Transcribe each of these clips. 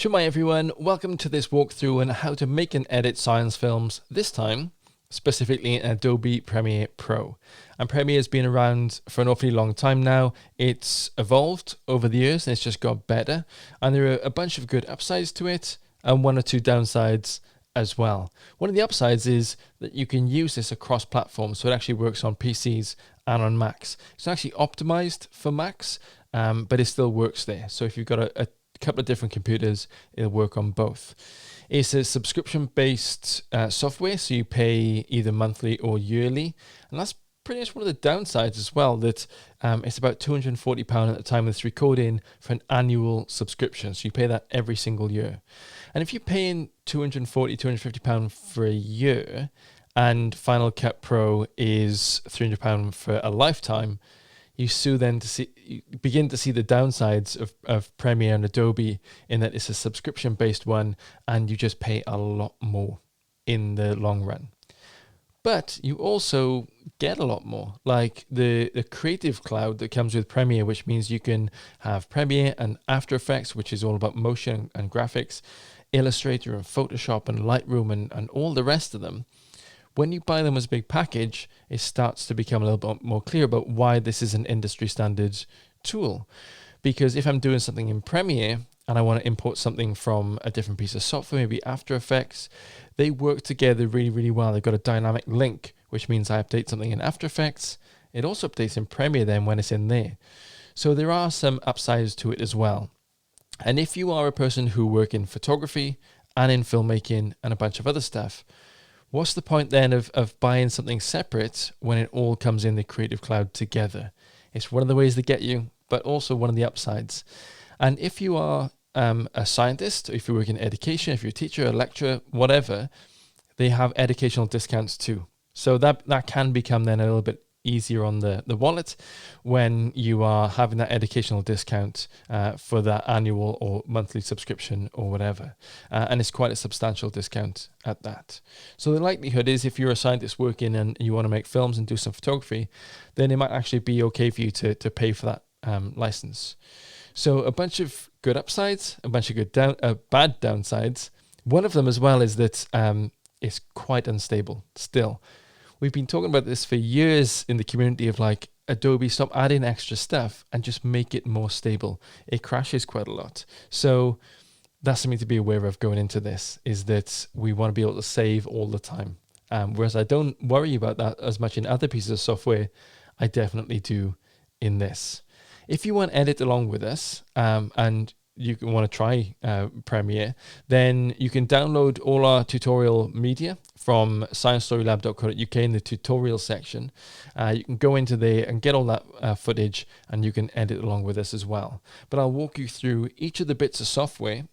Shemai everyone, welcome to this walkthrough on how to make and edit science films, this time specifically in Adobe Premiere Pro. And Premiere has been around for an awfully long time now. It's evolved over the years and it's just got better. And there are a bunch of good upsides to it and one or two downsides as well. One of the upsides is that you can use this across platforms, so it actually works on PCs and on Macs. It's actually optimized for Macs, but it still works there. So if you've got a couple of different computers, it'll work on both. It's a subscription-based software, so you pay either monthly or yearly, and that's pretty much one of the downsides as well, that it's about £240 at the time of this recording for an annual subscription, so you pay that every single year. And if you're paying £240, £250 for a year, and Final Cut Pro is £300 for a lifetime, you begin to see the downsides of Premiere and Adobe, in that it's a subscription-based one and you just pay a lot more in the long run. But you also get a lot more, like the Creative Cloud that comes with Premiere, which means you can have Premiere and After Effects, which is all about motion and graphics, Illustrator and Photoshop and Lightroom and all the rest of them. When you buy them as a big package, it starts to become a little bit more clear about why this is an industry standard tool. Because if I'm doing something in Premiere and I want to import something from a different piece of software, maybe After Effects, they work together really, really well. They've got a dynamic link, which means I update something in After Effects. It also updates in Premiere then when it's in there. So there are some upsides to it as well. And if you are a person who work in photography and in filmmaking and a bunch of other stuff, what's the point then of buying something separate when it all comes in the Creative Cloud together? It's one of the ways they get you, but also one of the upsides. And if you are a scientist, or if you work in education, if you're a teacher, a lecturer, whatever, they have educational discounts too. So that can become then a little bit easier on the wallet when you are having that educational discount for that annual or monthly subscription or whatever. And it's quite a substantial discount at that. So the likelihood is, if you're a scientist working and you want to make films and do some photography, then it might actually be okay for you to pay for that license. So a bunch of good upsides, a bunch of good bad downsides. One of them as well is that it's quite unstable still. We've been talking about this for years in the community of like, Adobe, stop adding extra stuff and just make it more stable. It crashes quite a lot. So that's something to be aware of going into this, is that we want to be able to save all the time. Whereas I don't worry about that as much in other pieces of software, I definitely do in this. If you want to edit along with us and you want to try Premiere, then you can download all our tutorial media from sciencestorylab.co.uk in the tutorial section. You can go into there and get all that footage, and you can edit along with us as well. But I'll walk you through each of the bits of software,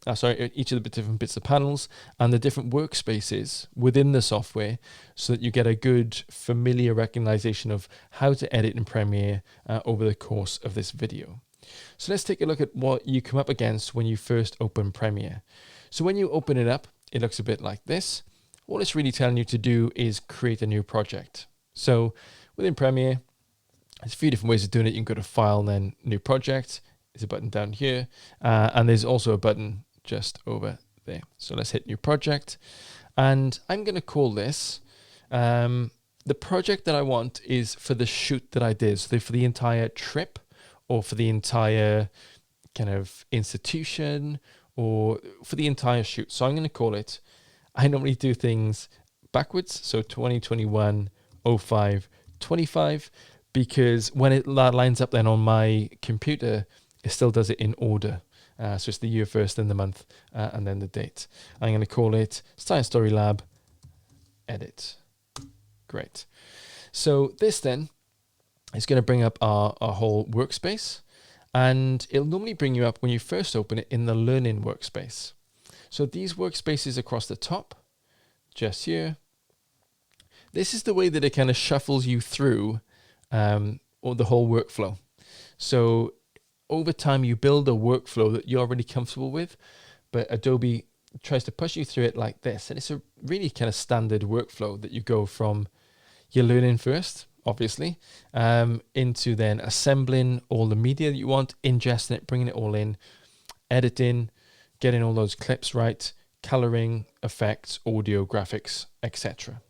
each of the different bits of panels and the different workspaces within the software, so that you get a good familiar recognition of how to edit in Premiere over the course of this video. So let's take a look at what you come up against when you first open Premiere. So when you open it up, it looks a bit like this. All it's really telling you to do is create a new project. So within Premiere, there's a few different ways of doing it. You can go to File and then New Project. There's a button down here. And there's also a button just over there. So let's hit New Project. And I'm going to call this, the project that I want is for the shoot that I did. So for the entire trip, or for the entire kind of institution, or for the entire shoot. So I'm going to call it, I normally do things backwards, so 2021, 05, 25, because when it lines up then on my computer, it still does it in order. So it's the year first, then the month, and then the date. I'm going to call it Science Story Lab Edit. Great. So this then, it's going to bring up our whole workspace, and it'll normally bring you up when you first open it in the learning workspace. So these workspaces across the top, just here, this is the way that it kind of shuffles you through or the whole workflow. So over time you build a workflow that you're already comfortable with, but Adobe tries to push you through it like this. And it's a really kind of standard workflow that you go from your learning first, obviously, into then assembling all the media that you want, ingesting it, bringing it all in, editing, getting all those clips right, coloring, effects, audio, graphics, etc.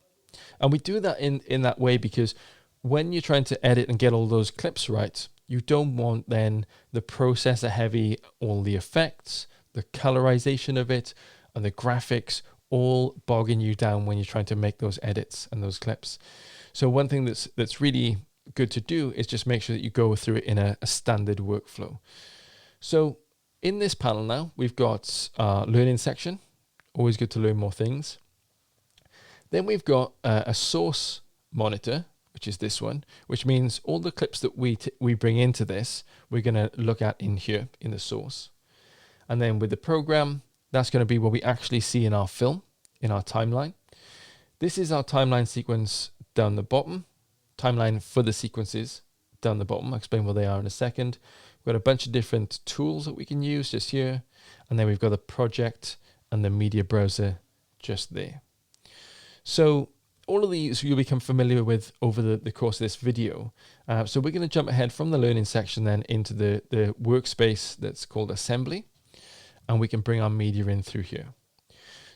And we do that in that way because when you're trying to edit and get all those clips right, you don't want then the processor heavy, all the effects, the colorization of it, and the graphics all bogging you down when you're trying to make those edits and those clips. So one thing that's really good to do is just make sure that you go through it in a standard workflow. So in this panel now, we've got our learning section. Always good to learn more things. Then we've got a source monitor, which is this one, which means all the clips that we bring into this, we're going to look at in here in the source. And then with the program, that's going to be what we actually see in our film, in our timeline. This is our timeline sequence down the bottom, timeline for the sequences down the bottom. I'll explain what they are in a second. We've got a bunch of different tools that we can use just here. And then we've got the project and the media browser just there. So all of these you'll become familiar with over the course of this video. So we're going to jump ahead from the learning section then into the workspace that's called assembly. And we can bring our media in through here.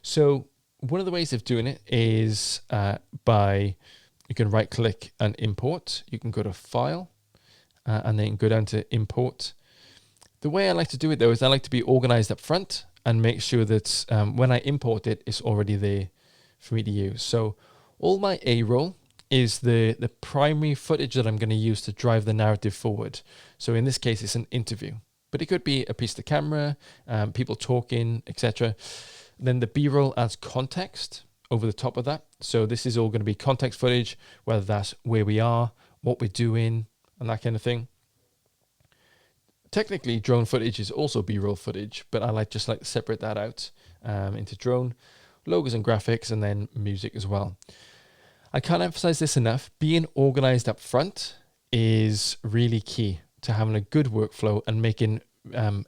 So one of the ways of doing it is you can right click and import. You can go to file and then go down to import. The way I like to do it though is I like to be organized up front and make sure that when I import it, it's already there for me to use. So all my A-roll is the primary footage that I'm going to use to drive the narrative forward. So in this case, it's an interview, but it could be a piece of the camera, people talking, etc. Then the B-roll adds context over the top of that. So this is all going to be context footage, whether that's where we are, what we're doing, and that kind of thing. Technically, drone footage is also B-roll footage, but I just like to separate that out into drone, logos and graphics, and then music as well. I can't emphasize this enough. Being organized up front is really key to having a good workflow and making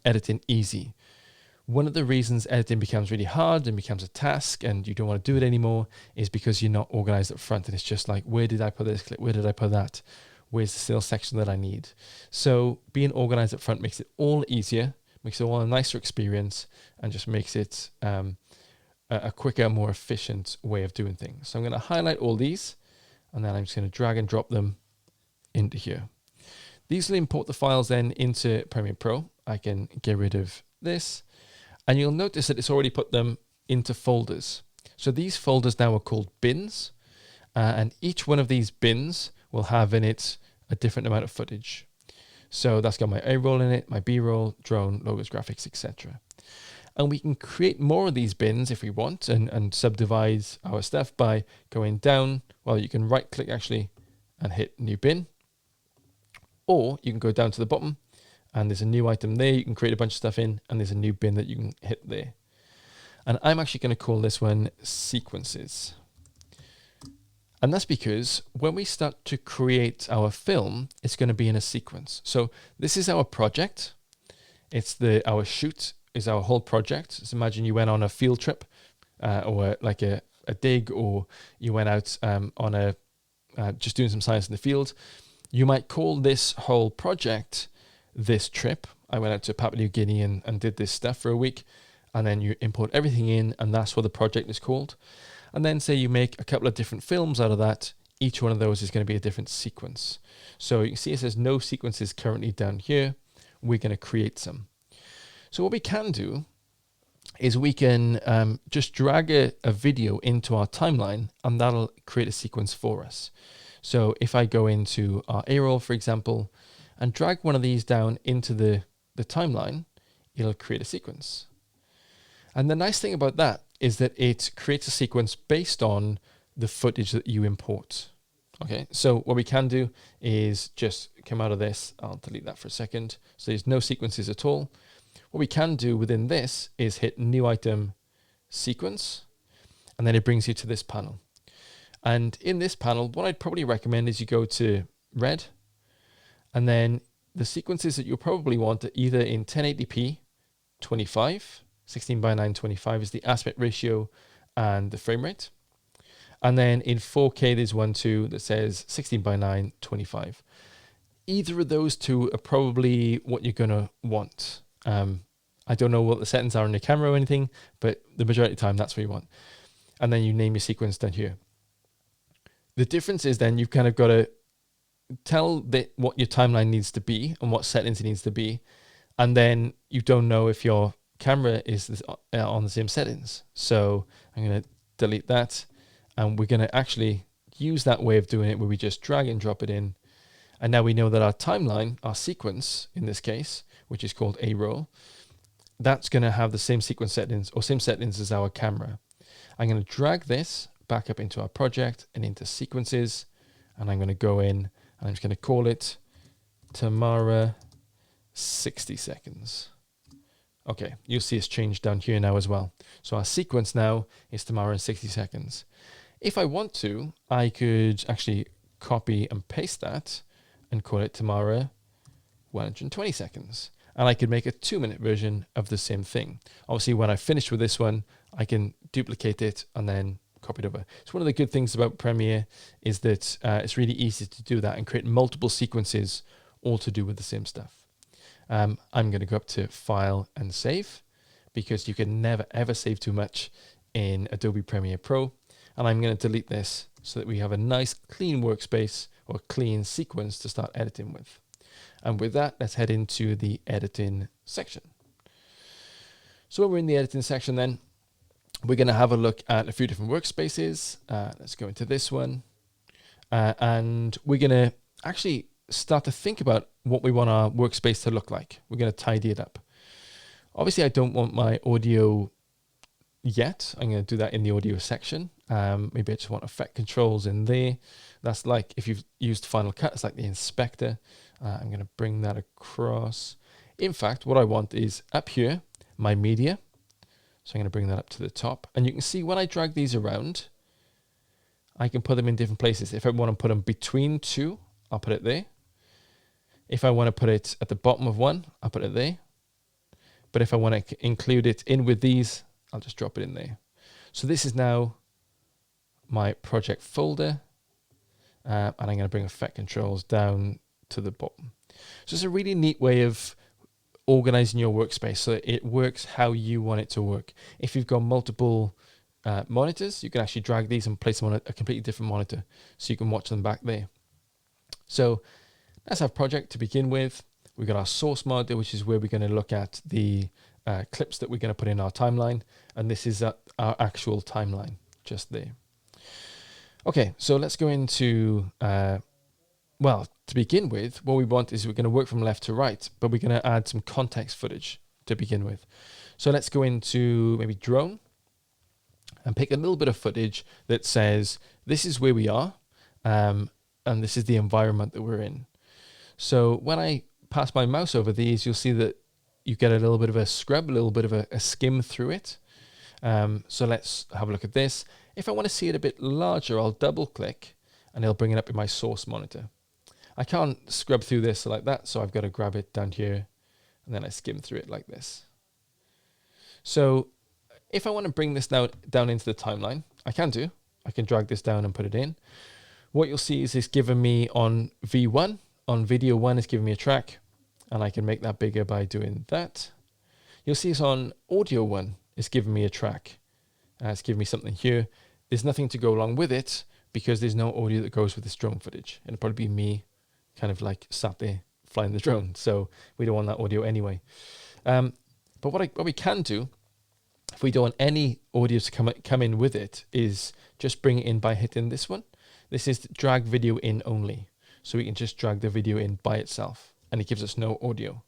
editing easy. One of the reasons editing becomes really hard and becomes a task and you don't want to do it anymore is because you're not organized up front, and it's just like, where did I put this clip? Where did I put that? Where's the still section that I need? So being organized up front makes it all easier, makes it all a nicer experience, and just makes it a quicker, more efficient way of doing things. So I'm going to highlight all these, and then I'm just going to drag and drop them into here. These will import the files then into Premiere Pro. I can get rid of this, and you'll notice that it's already put them into folders. So these folders now are called bins, and each one of these bins will have in it a different amount of footage. So that's got my A-roll in it, my B-roll, drone, logos, graphics, etc. And we can create more of these bins if we want and subdivide our stuff by going down. Well, you can right click actually and hit new bin, or you can go down to the bottom and there's a new item there. You can create a bunch of stuff in, and there's a new bin that you can hit there. And I'm actually going to call this one sequences. And that's because when we start to create our film, it's going to be in a sequence. So this is our project. It's our shoot is our whole project. Just imagine you went on a field trip or like a dig, or you went out on just doing some science in the field. You might call this whole project this trip. I went out to Papua New Guinea and did this stuff for a week, and then you import everything in, and that's what the project is called. And then say you make a couple of different films out of that. Each one of those is going to be a different sequence. So you can see it says no sequences currently down here. We're going to create some. So what we can do is we can just drag a video into our timeline, and that'll create a sequence for us. So if I go into our A-roll, for example, and drag one of these down into the timeline, it'll create a sequence. And the nice thing about that is that it creates a sequence based on the footage that you import. Okay, so what we can do is just come out of this. I'll delete that for a second. So there's no sequences at all. What we can do within this is hit new item sequence, and then it brings you to this panel. And in this panel, what I'd probably recommend is you go to red, and then the sequences that you'll probably want are either in 1080p 25, 16:9 25 is the aspect ratio and the frame rate. And then in 4K, there's one too that says 16:9 25. Either of those two are probably what you're going to want. I don't know what the settings are on your camera or anything, but the majority of the time, that's what you want. And then you name your sequence down here. The difference is then you've kind of got to tell what your timeline needs to be and what settings it needs to be. And then you don't know if your camera is on the same settings. So I'm going to delete that. And we're going to actually use that way of doing it where we just drag and drop it in. And now we know that our timeline, our sequence in this case, which is called a roll, that's going to have the same sequence settings or same settings as our camera. I'm going to drag this back up into our project and into sequences. And I'm going to go in and I'm just going to call it Tamara 60 seconds. Okay, you'll see it's changed down here now as well. So our sequence now is Tamara in 60 seconds. If I want to, I could actually copy and paste that and call it Tamara 120 seconds. And I could make a 2-minute version of the same thing. Obviously, when I finish with this one, I can duplicate it and then copy it over. So one of the good things about Premiere is that it's really easy to do that and create multiple sequences all to do with the same stuff. I'm going to go up to File and Save because you can never ever save too much in Adobe Premiere Pro. And I'm going to delete this so that we have a nice clean workspace or clean sequence to start editing with. And with that, let's head into the editing section. So when we're in the editing section then, we're going to have a look at a few different workspaces. Let's go into this one. And we're going to actually start to think about what we want our workspace to look like. We're going to tidy it up. Obviously, I don't want my audio yet. I'm going to do that in the audio section. Maybe I just want effect controls in there. That's like if you've used Final Cut, it's like the inspector. I'm going to bring that across. In fact, what I want is up here, my media. So I'm going to bring that up to the top. And you can see when I drag these around, I can put them in different places. If I want to put them between two, I'll put it there. If I want to put it at the bottom of one, I'll put it there. But if I want to include it in with these, I'll just drop it in there. So this is now my project folder. And I'm going to bring effect controls down to the bottom. So it's a really neat way of organizing your workspace so that it works how you want it to work. If you've got multiple monitors, you can actually drag these and place them on a completely different monitor so you can watch them back there. So let's have project to begin with. We've got our source monitor, which is where we're going to look at the clips that we're going to put in our timeline. And this is our actual timeline just there. Okay, so let's go into, well, to begin with, what we want is we're going to work from left to right, but we're going to add some context footage to begin with. So let's go into maybe drone and pick a little bit of footage that says, this is where we are, and this is the environment that we're in. So when I pass my mouse over these, you'll see that you get a little bit of a scrub, a little bit of a skim through it. So let's have a look at this. If I want to see it a bit larger, I'll double click and it'll bring it up in my source monitor. I can't scrub through this like that, so I've got to grab it down here and then I skim through it like this. So if I want to bring this now down into the timeline, I can do. I can drag this down and put it in. What you'll see is it's given me on V1, on video 1, it's giving me a track, and I can make that bigger by doing that. You'll see it's on audio 1, it's giving me a track. It's giving me something here. There's nothing to go along with it because there's no audio that goes with this drone footage. It'll probably be me kind of like sat there flying the drone. So we don't want that audio anyway. But what we can do, if we don't want any audio to come in with it, is just bring it in by hitting this one. This is drag video in only. So we can just drag the video in by itself and it gives us no audio.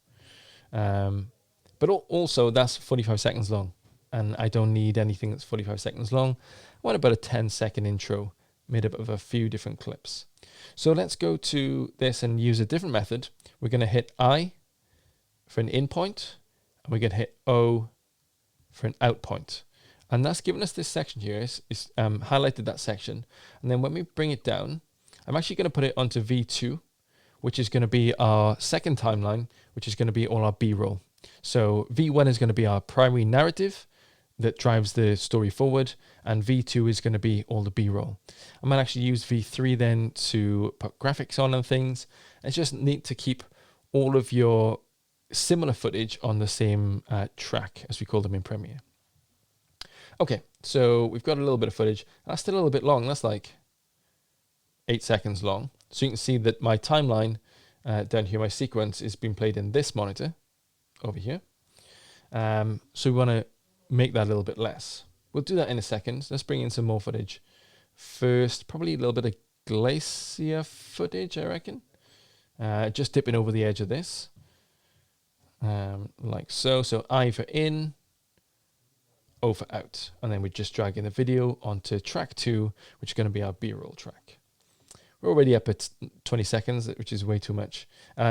But also that's 45 seconds long. And I don't need anything that's 45 seconds long. I want about a 10-second intro made up of a few different clips. So let's go to this and use a different method. We're going to hit I for an in point, and we're going to hit O for an out point. And that's given us this section here. It's highlighted that section. And then when we bring it down, I'm actually going to put it onto V2, which is going to be our second timeline, which is going to be all our B-roll. So V1 is going to be our primary narrative that drives the story forward, and V2 is going to be all the B-roll. I might actually use V3 then to put graphics on and things. It's just neat to keep all of your similar footage on the same track, as we call them in Premiere. Okay, so we've got a little bit of footage. That's still a little bit long. That's like 8 seconds long. So you can see that my timeline down here, my sequence is being played in this monitor over here. So we want to make that a little bit less. We'll do that in a second. Let's bring in some more footage. First, probably a little bit of glacier footage, I reckon. Just dipping over the edge of this. Like so. So I for in, O for out. And then we're just dragging the video onto track 2, which is going to be our B-roll track. We're already up at 20 seconds, which is way too much.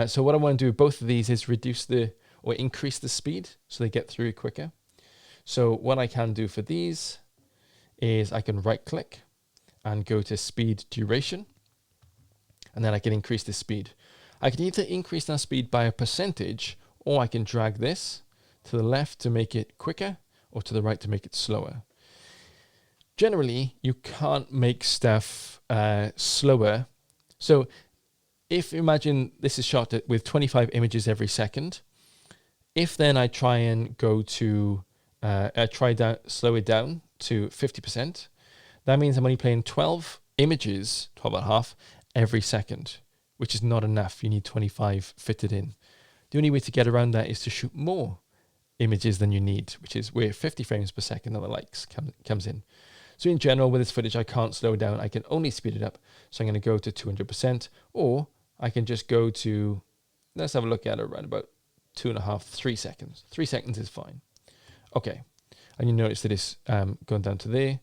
So what I want to do with both of these is increase the speed so they get through quicker. So what I can do for these is I can right click and go to speed duration, and then I can increase the speed. I can either increase that speed by a percentage, or I can drag this to the left to make it quicker, or to the right to make it slower. Generally, you can't make stuff slower. So if you imagine this is shot with 25 images every second, if then I try and go to, slow it down to 50%, that means I'm only playing 12 images, 12 and a half, every second, which is not enough. You need 25 fitted in. The only way to get around that is to shoot more images than you need, which is where 50 frames per second of the likes comes in. So in general, with this footage, I can't slow it down. I can only speed it up. So I'm going to go to 200%, or I can just go to, let's have a look at it around about 2.5, 3 seconds. 3 seconds is fine. Okay. And you notice that it's going down to there.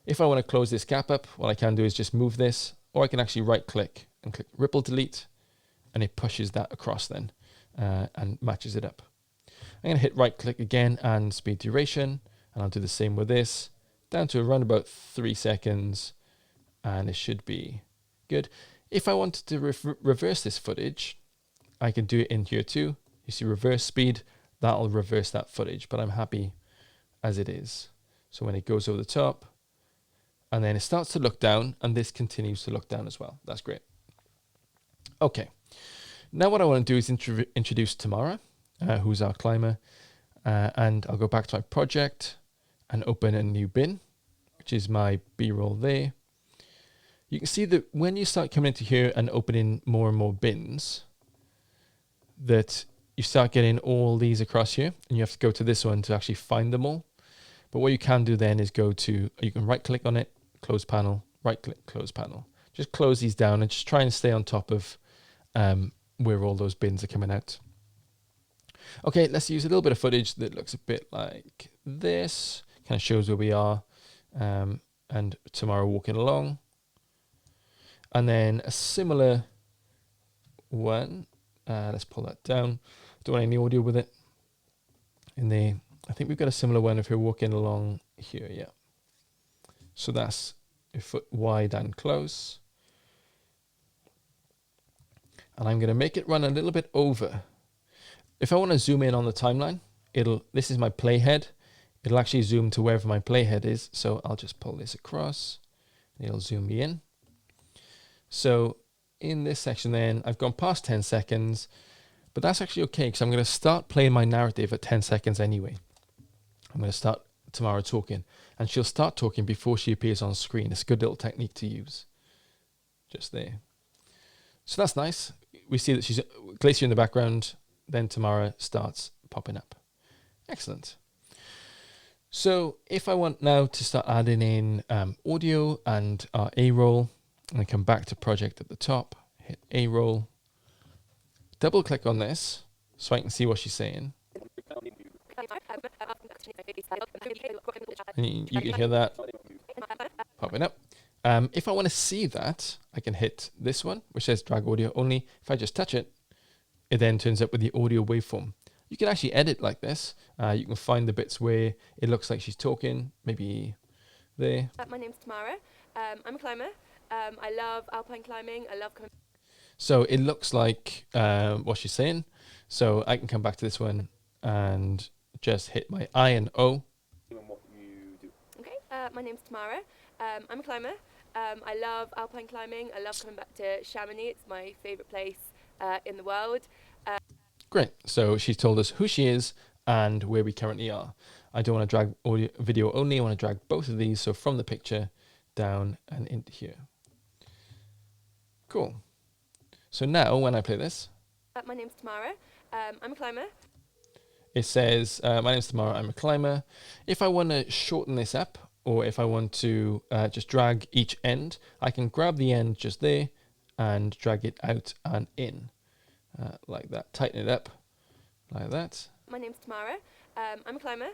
If I want to close this gap up, what I can do is just move this, or I can actually right click and click ripple delete, and it pushes that across then and matches it up. I'm going to hit right click again and speed duration, and I'll do the same with this, down to around about 3 seconds, and it should be good. If I wanted to reverse this footage, I can do it in here too. You see reverse speed, that'll reverse that footage, but I'm happy as it is. So when it goes over the top, and then it starts to look down, and this continues to look down as well. That's great. Okay. Now what I want to do is introduce Tamara, who's our climber, and I'll go back to my project and open a new bin, which is my B-roll there. You can see that when you start coming into here and opening more and more bins, that you start getting all these across here, and you have to go to this one to actually find them all. But what you can do then is you can right click on it, close panel, right click, close panel. Just close these down and just try and stay on top of where all those bins are coming out. Okay, let's use a little bit of footage that looks a bit like this. Kind of shows where we are, and Tamara walking along. And then a similar one. Let's pull that down. Don't want any audio with it. I think we've got a similar one if you're walking along here, yeah. So that's a foot wide and close. And I'm going to make it run a little bit over. If I want to zoom in on the timeline, this is my playhead. It'll actually zoom to wherever my playhead is. So I'll just pull this across. It'll zoom me in. So in this section then, I've gone past 10 seconds, but that's actually okay because I'm going to start playing my narrative at 10 seconds anyway. I'm going to start Tamara talking, and she'll start talking before she appears on screen. It's a good little technique to use. Just there. So that's nice. We see that she's Glacier in the background, then Tamara starts popping up. Excellent. So if I want now to start adding in audio and our A-roll, and come back to project at the top, hit A-roll, double click on this so I can see what she's saying. And you can hear that popping up. If I want to see that, I can hit this one, which says drag audio only. If I just touch it, it then turns up with the audio waveform. You can actually edit like this. You can find the bits where it looks like she's talking, maybe there. My name's Tamara. I'm a climber. I love alpine climbing. I love coming. So it looks like what she's saying. So I can come back to this one and just hit my I and O. Okay, my name's Tamara. I'm a climber. I love alpine climbing. I love coming back to Chamonix. It's my favourite place in the world. Great. So she's told us who she is and where we currently are. I don't want to drag audio, video only. I want to drag both of these. So from the picture down and into here. Cool. So now when I play this, My name's Tamara. I'm a climber. it says, my name's Tamara, I'm a climber. If I want to shorten this up, or if I want to just drag each end, I can grab the end just there and drag it out and in like that. Tighten it up like that. My name's Tamara. I'm a climber.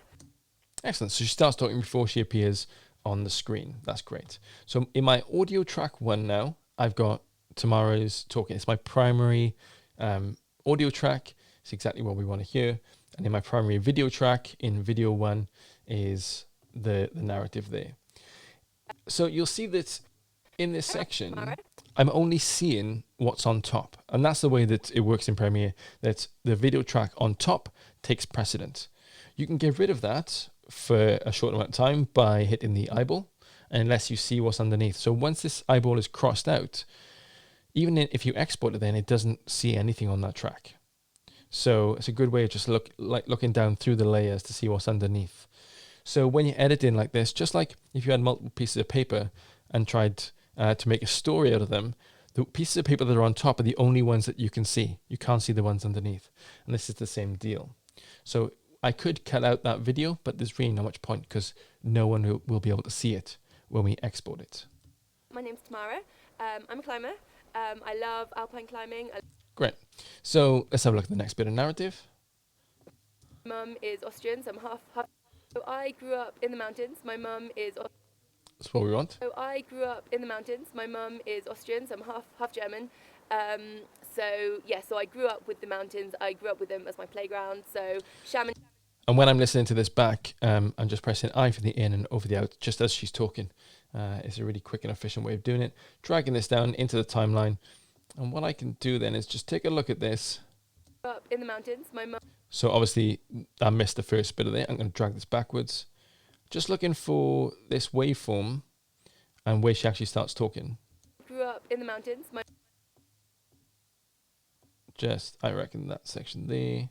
Excellent. So she starts talking before she appears on the screen. That's great. So in my audio track 1 now, I've got Tamara's talking. It's my primary audio track. It's exactly what we want to hear. And in my primary video track, in video 1, is the narrative there. So you'll see that in this section, I'm only seeing what's on top. And that's the way that it works in Premiere, that the video track on top takes precedent. You can get rid of that for a short amount of time by hitting the eyeball, unless you see what's underneath. So once this eyeball is crossed out, even if you export it, then it doesn't see anything on that track. So it's a good way of just looking down through the layers to see what's underneath. So when you're editing like this, just like if you had multiple pieces of paper and tried to make a story out of them, the pieces of paper that are on top are the only ones that you can see. You can't see the ones underneath. And this is the same deal. So I could cut out that video, but there's really not much point because no one will be able to see it when we export it. My name's Tamara. I'm a climber. I love alpine climbing. Great. So let's have a look at the next bit of narrative. Mum is Austrian, so I'm half. So I grew up in the mountains. My mum is. That's what we want. So I grew up in the mountains. My mum is Austrian, so I'm half German. So I grew up with the mountains. I grew up with them as my playground. So Chamonix. And when I'm listening to this back, I'm just pressing I for the in and over the out, just as she's talking. It's a really quick and efficient way of doing it. Dragging this down into the timeline. And what I can do then is just take a look at this. Up in the mountains. My mum. So obviously I missed the first bit of it. I'm going to drag this backwards. Just looking for this waveform and where she actually starts talking. Grew up in the mountains. I reckon that section there.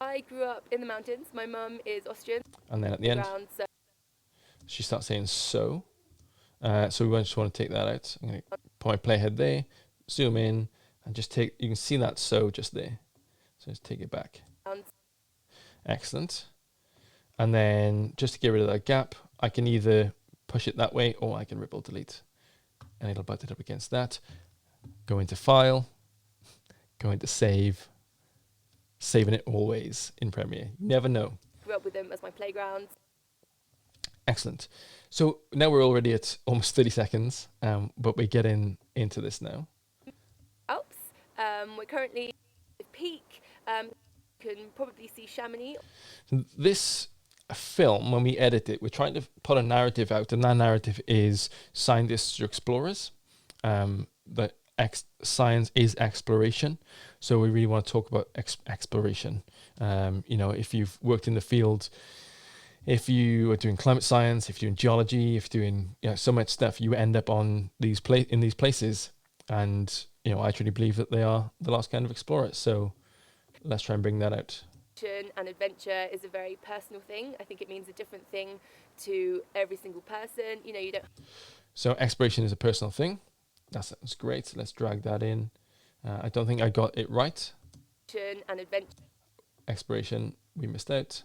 I grew up in the mountains. My mum is Austrian. And then at the end, she starts saying so. So we just want to take that out. I'm going to put my playhead there, zoom in, and just take, you can see that so just there. So just take it back. Excellent. And then just to get rid of that gap, I can either push it that way or I can ripple delete. And it'll butt it up against that. Go into File, go into Save, saving it always in Premiere. You never know. Grew up with them as my playground. Excellent. So now we're already at almost 30 seconds, but we're getting into this now. Alps. We're currently at peak. You can probably see Chamonix. This film, when we edit it, we're trying to put a narrative out, and that narrative is scientists or explorers. But science is exploration, so we really want to talk about exploration. If you've worked in the field, if you are doing climate science, if you're doing geology, if you're doing so much stuff, you end up on these places, and I truly believe that they are the last kind of explorers. So let's try and bring that out. And adventure is a very personal thing. I think it means a different thing to every single person. You don't. So exploration is a personal thing. That sounds great. So let's drag that in. I don't think I got it right. And adventure. Exploration, we missed out.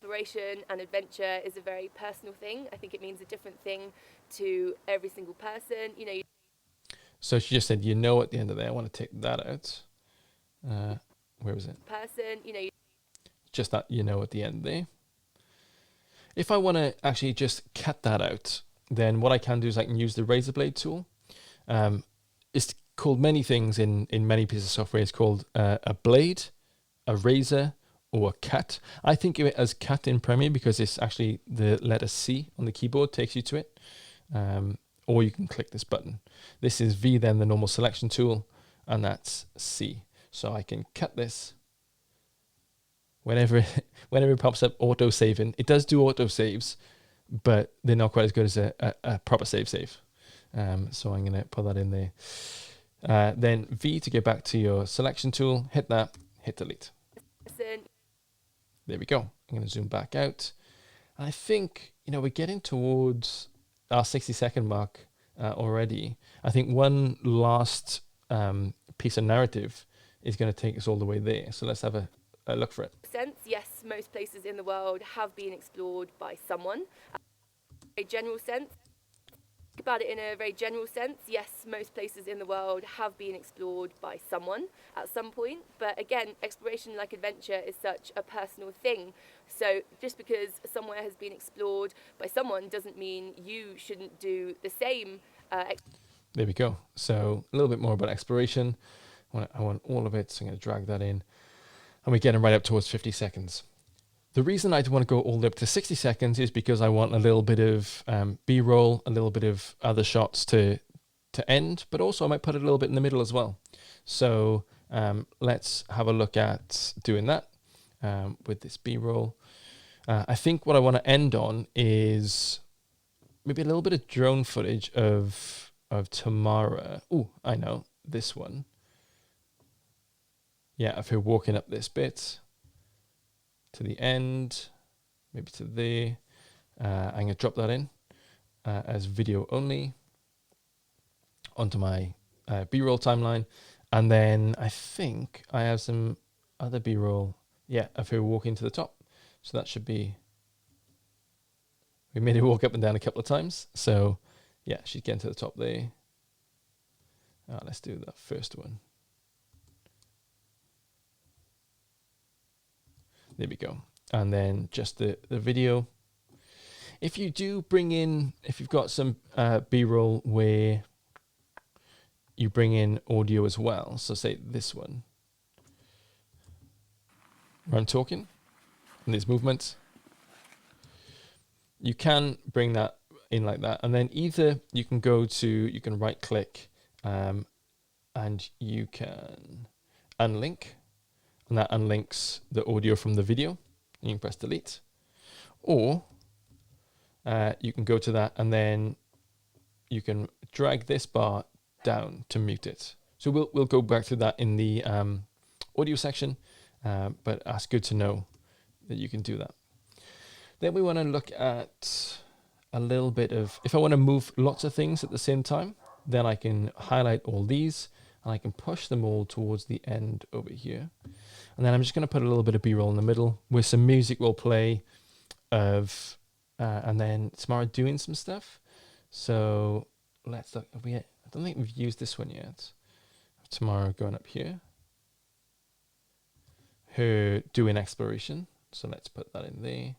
Exploration and adventure is a very personal thing. I think it means a different thing to every single person. So she just said, at the end of there. I want to take that out. Where was it? Person, Just that, at the end there. If I want to actually just cut that out, then what I can do is I can use the razor blade tool. It's called many things in many pieces of software. It's called a blade, a razor, or a cut. I think of it as cut in Premiere because it's actually the letter C on the keyboard takes you to it. Or you can click this button. This is V, then the normal selection tool, and that's C. So I can cut this. Whenever it pops up auto saving, it does do auto saves, but they're not quite as good as a proper save. So I'm going to put that in there. Then V to get back to your selection tool, hit that, hit delete. Listen. There we go. I'm going to zoom back out. I think, we're getting towards our 60-second mark already. I think one last piece of narrative is going to take us all the way there. So let's have a look for it. Yes, most places in the world have been explored by someone. A general sense. Think about it in a very general sense. Yes, most places in the world have been explored by someone at some point. But again, exploration, like adventure, is such a personal thing. So just because somewhere has been explored by someone doesn't mean you shouldn't do the same. There we go. So a little bit more about exploration. I want all of it, so I'm going to drag that in. And we're getting right up towards 50 seconds. The reason I want to go all the way up to 60 seconds is because I want a little bit of B-roll, a little bit of other shots to end, but also I might put it a little bit in the middle as well. So let's have a look at doing that with this B-roll. I think what I want to end on is maybe a little bit of drone footage of Tamara. Oh, I know, this one. Yeah, of her walking up this bit to the end, maybe to there. I'm going to drop that in as video only onto my B-roll timeline. And then I think I have some other B-roll, of her walking to the top. So that should be, we made her walk up and down a couple of times. So yeah, she's getting to the top there. Let's do that first one. There we go. And then just the video. If you do bring in, if you've got some B-roll where you bring in audio as well, so say this one, where I'm talking, and there's movement, you can bring that in like that. And then either you can you can right click and you can unlink. And that unlinks the audio from the video. And you can press delete. Or you can go to that and then you can drag this bar down to mute it. So we'll go back to that in the audio section, but that's good to know that you can do that. Then we want to look at a little bit of, if I want to move lots of things at the same time, then I can highlight all these and I can push them all towards the end over here. And then I'm just going to put a little bit of B-roll in the middle where some music will play of, and then Tamara doing some stuff. So let's look. I don't think we've used this one yet. Tamara going up here. Her doing exploration. So let's put that in there.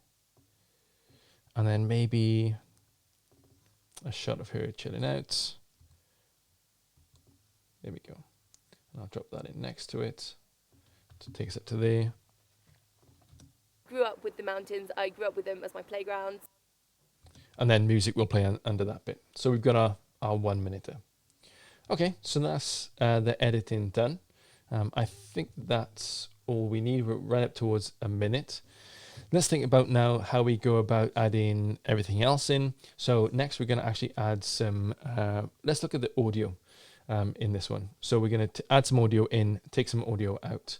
And then maybe a shot of her chilling out. There we go. And I'll drop that in next to it to take us up to there. Grew up with the mountains. I grew up with them as my playgrounds. And then music will play under that bit. So we've got our 1 minute there. Okay, so that's the editing done. I think that's all we need. We're right up towards a minute. Let's think about now how we go about adding everything else in. So next we're going to actually add some, let's look at the audio in this one. So we're going to add some audio in, take some audio out.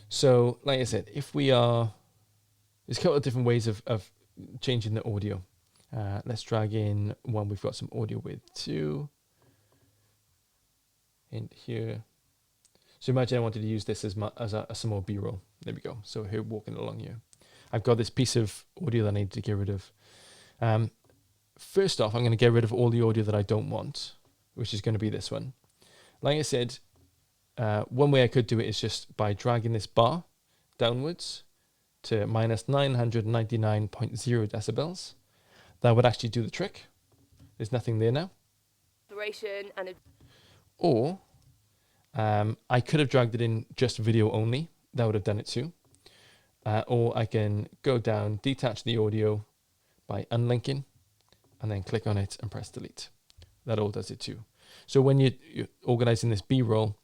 So like I said, if we are, there's a couple of different ways of changing the audio. Let's drag in one we've got some audio with too. In here. So imagine I wanted to use this as some more B-roll. There we go. So here walking along here. I've got this piece of audio that I need to get rid of. First off, I'm going to get rid of all the audio that I don't want, which is going to be this one. Like I said, one way I could do it is just by dragging this bar downwards to minus 999.0 decibels. That would actually do the trick. There's nothing there now. Or I could have dragged it in just video only. That would have done it too. Or I can go down, detach the audio by unlinking, and then click on it and press delete. That all does it too. So when you're organizing this B-roll,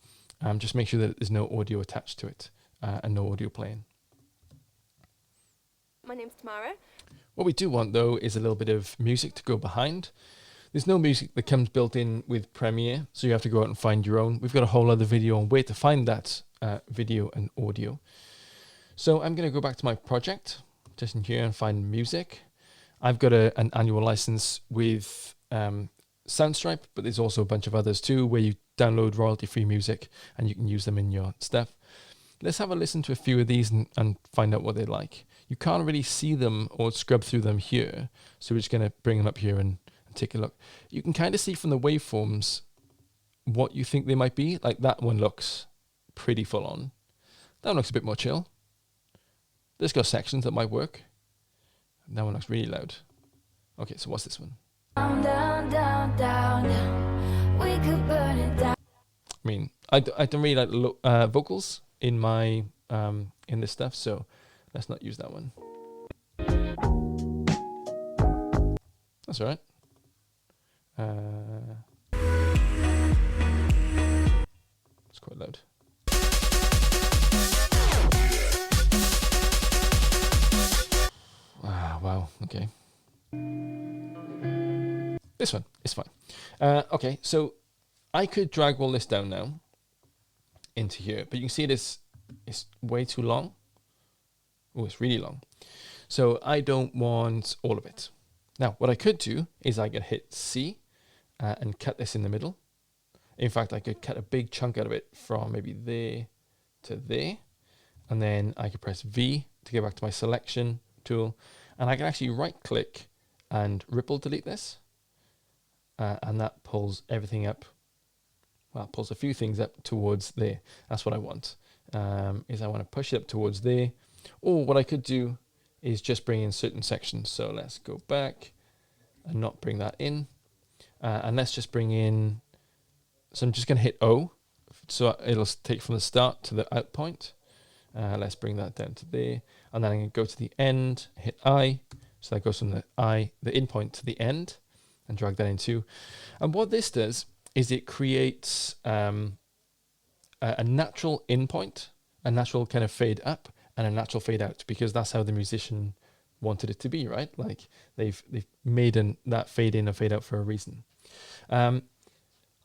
just make sure that there's no audio attached to it and no audio playing. My name's Tamara. What we do want though is a little bit of music to go behind. There's no music that comes built in with Premiere, so you have to go out and find your own. We've got a whole other video on where to find that video and audio. So I'm going to go back to my project, just in here, and find music. I've got an annual license with Soundstripe, but there's also a bunch of others too, where you download royalty-free music and you can use them in your stuff. Let's have a listen to a few of these and find out what they're like. You can't really see them or scrub through them here, so we're just going to bring them up here and take a look. You can kind of see from the waveforms what you think they might be. Like that one looks pretty full on. That one looks a bit more chill. This got sections that might work. That one looks really loud. Okay, so what's this one? Down, down, down. We could burn it down. I mean, I don't really like vocals in my in this stuff, so let's not use that one. That's all right. It's quite loud. Wow. Okay. This one is fine. Okay, so I could drag all this down now into here, but you can see it's way too long. Oh, it's really long. So I don't want all of it. Now, what I could do is I could hit C and cut this in the middle. In fact, I could cut a big chunk out of it from maybe there to there. And then I could press V to go back to my selection tool. And I can actually right click and ripple delete this. And that pulls everything up. Well, it pulls a few things up towards there. That's what I want. Is I want to push it up towards there. Or what I could do is just bring in certain sections. So let's go back and not bring that in. And let's just bring in, so I'm just going to hit O. So it'll take from the start to the out point. Let's bring that down to there. And then I'm going to go to the end, hit I. So that goes from the in point to the end, and drag that in too. And what this does is it creates a natural in point, a natural kind of fade up, and a natural fade out, because that's how the musician wanted it to be, right? Like they've made that fade in and fade out for a reason. And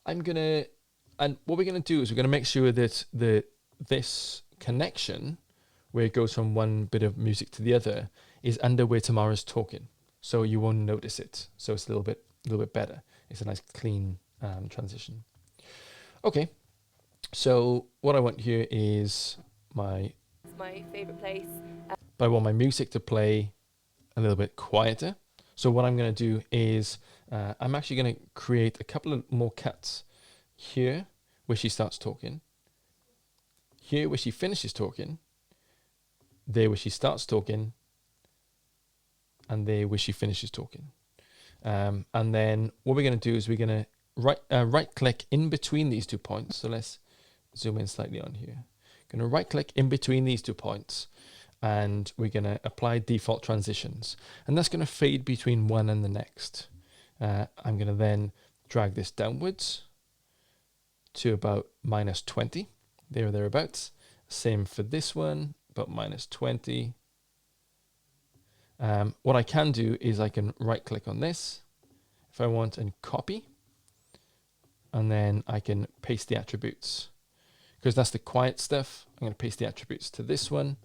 what we're gonna do is we're gonna make sure that this connection, where it goes from one bit of music to the other, is under where Tamara's talking, so you won't notice it. So it's a little bit better. It's a nice clean transition. Okay, so what I want here is It's my favourite place. but I want my music to play a little bit quieter. So what I'm going to do is I'm actually going to create a couple of more cuts here where she starts talking, here where she finishes talking, there where she starts talking, and there where she finishes talking. And then what we're going to do is we're going to right click in between these 2 points. So let's zoom in slightly on here. Going to right click in between these 2 points, and we're going to apply default transitions, and that's going to fade between one and the next. I'm going to then drag this downwards to about -20, there or thereabouts. Same for this one, about -20. What I can do is I can right click on this if I want and copy, and then I can paste the attributes, because that's the quiet stuff. I'm going to paste the attributes to this one,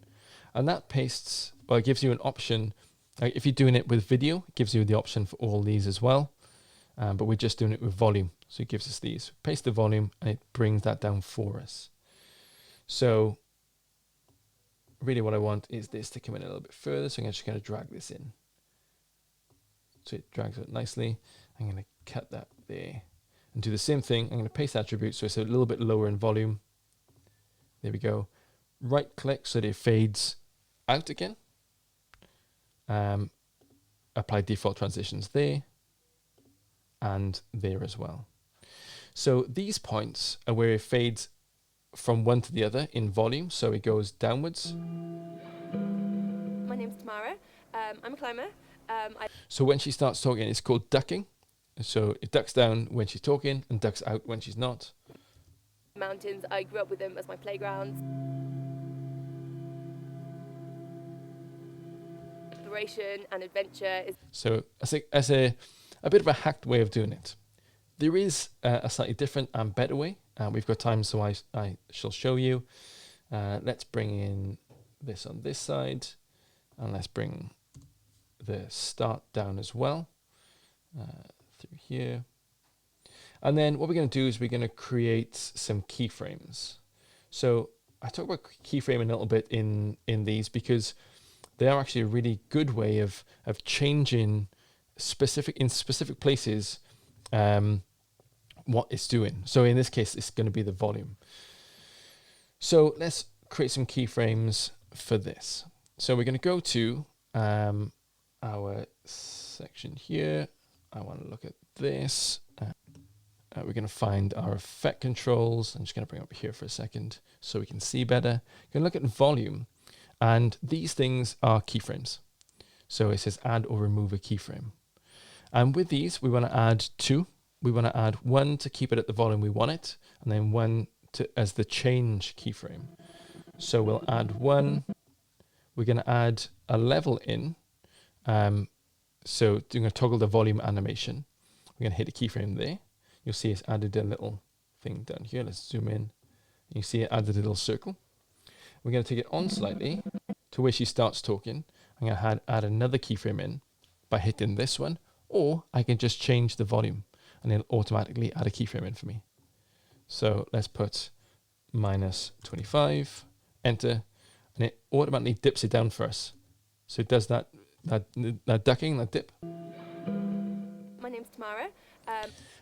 and that pastes, well, it gives you an option. If you're doing it with video, it gives you the option for all these as well, but we're just doing it with volume, so it gives us these. Paste the volume and it brings that down for us. So really what I want is this to come in a little bit further, so I'm just going to drag this in. So it drags it nicely. I'm going to cut that there and do the same thing. I'm going to paste attributes so it's a little bit lower in volume. There we go. Right click so that it fades out again. Apply default transitions there and there as well. So these points are where it fades from one to the other in volume, so it goes downwards. My name's Tamara. I'm a climber. So when she starts talking, it's called ducking. So it ducks down when she's talking and ducks out when she's not. Mountains, I grew up with them as my playgrounds. Exploration and adventure is... So as a bit of a hacked way of doing it. There is a slightly different and better way. We've got time, so I shall show you. Let's bring in this on this side, and let's bring the start down as well through here. And then what we're going to do is we're going to create some keyframes. So I talk about keyframing a little bit in these because they are actually a really good way of changing specific places what it's doing. So in this case, it's going to be the volume. So let's create some keyframes for this. So we're going to go to our section here. I want to look at this. We're going to find our effect controls. I'm just going to bring it up here for a second so we can see better. We're going to look at volume, and these things are keyframes. So it says add or remove a keyframe. And with these, we want to add two. We want to add one to keep it at the volume we want it, and then one as the change keyframe. So we'll add one. We're going to add a level in. So we're going to toggle the volume animation. We're going to hit a keyframe there. You'll see it's added a little thing down here. Let's zoom in. You see it added a little circle. We're going to take it on slightly to where she starts talking. I'm going to add another keyframe in by hitting this one, or I can just change the volume and it'll automatically add a keyframe in for me. So let's put -25, enter, and it automatically dips it down for us. So it does that ducking, that dip. My name's Tamara.